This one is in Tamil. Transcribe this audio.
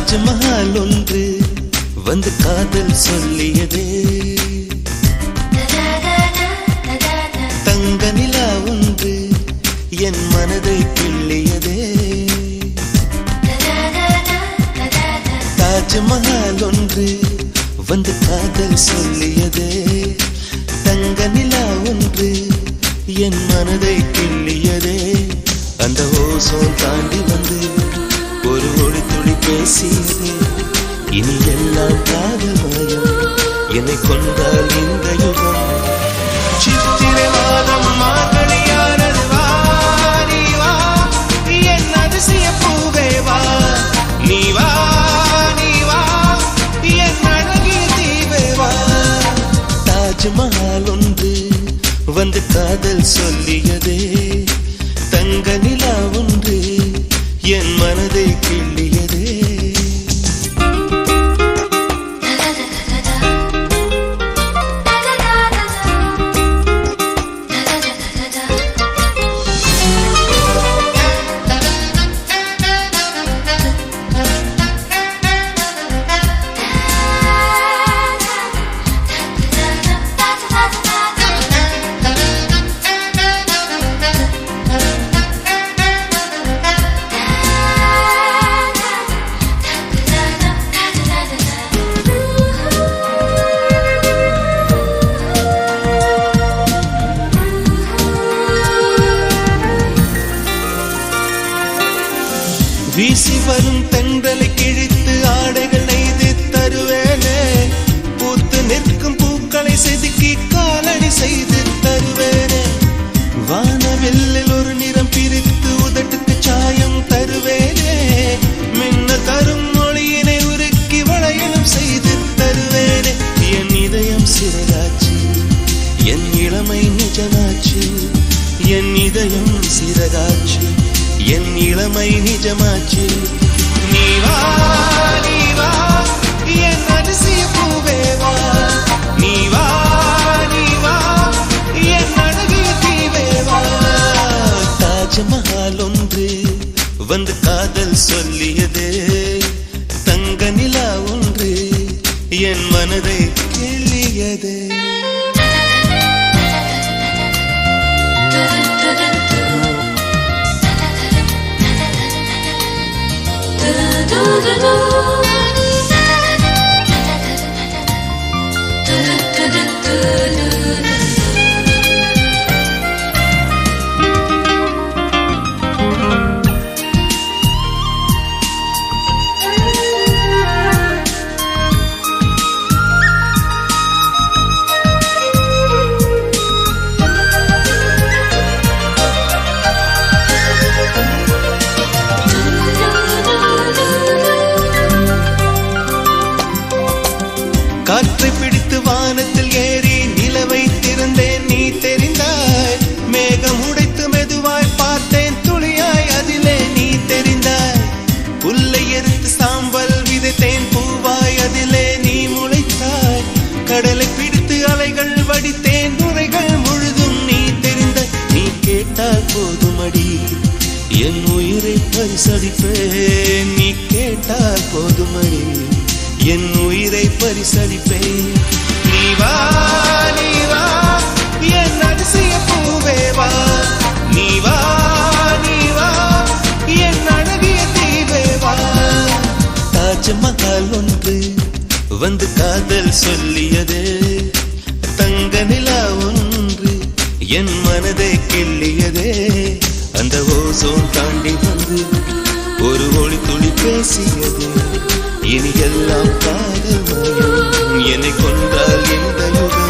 தாஜ்மஹால் ஒன்று வந்து காதல் சொல்லியதே, தங்க நிலா ஒன்று என் மனதை கிள்ளியதே. தாஜ்மஹால் ஒன்று வந்து காதல் சொல்லியதே, தங்க நிலா ஒன்று என் மனதை கிள்ளியதே. அந்த ஓசோன் தாண்டி வந்து ஒரு ஒளி துளி பேசியதே, இனி எல்லாம் காதல் மாயம், என்னை கொண்டால் இந்த யுகம். சித்திரை மாதம் மார்கழியானது, வா நீ வா என் அதிசய பூவே வா, நீ வா நீ வா என் அழகிய தீவே வா. தாஜ்மஹால் ஒன்று வந்து காதல் சொல்லியதே, தங்க நிலா ஒன்று என் மனதை கிள்ளியதே. வீசி வரும் தென்றலை கிழித்து ஆடைகள் நெய்து தருவேனே, பூத்து நிற்கும் பூக்களை செதுக்கி காலடி செய்து தருவேனே. வானவெல்லில் ஒரு நிறம் பிரித்து உதட்டுக்கு சாயம் தருவேனே, மின்ன தரும் மொழியினை உருக்கி வளையலும் செய்து தருவேனே. என் இதயம் சிறகாச்சு, என் இளமை நிஜமாச்சு, என் இதயம் சிறகாச்சு, என் இளமை நிஜமாச்சு. நீ வா நீ வா என் அதிசய பூவே வா, நீ வா நீ வா என் அழகிய தீவே வா. தாஜ்மஹால் ஒன்று வந்து காதல் சொல்லியதே, தங்க நிலா ஒன்று என் மனதை கிள்ளியதே. காற்றை பிடித்து வானத்தில் ஏறி நிலவை திறந்தேன், நீ தெரிந்தாய். மேகம் உடைத்து மெதுவாய் பார்த்தேன், துளியாய் அதிலே நீ தெரிந்தாய். புல்லை எரித்து சாம்பல் விதைத்தேன், பூவாய் அதிலே நீ முளைத்தாய். கடலை பிடித்து அலைகள் வடித்தேன், நுரைகள் முழுதும் நீ தெரிந்தாய். நீ கேட்டால் போதுமடி என் உயிரை பரிசளிப்பேன், நீ கேட்டால் போதுமடி என் உயிரை பரிசளிப்பேன். நீ வா நீ வா என் அதிசய பூவே வா, நீ வா நீ வா என் அழகிய தீவே வா. தாஜ்மஹால் ஒன்று வந்து காதல் சொல்லியதே, தங்க நிலா ஒன்று என் மனதை கிள்ளியதே. அந்த ஓசோன் தாண்டி வந்து ஒரு ஒளி துளி பேசியது, இனி எல்லாம் காதல் மாயம், என்னை கொண்டால் இந்த யுகம்.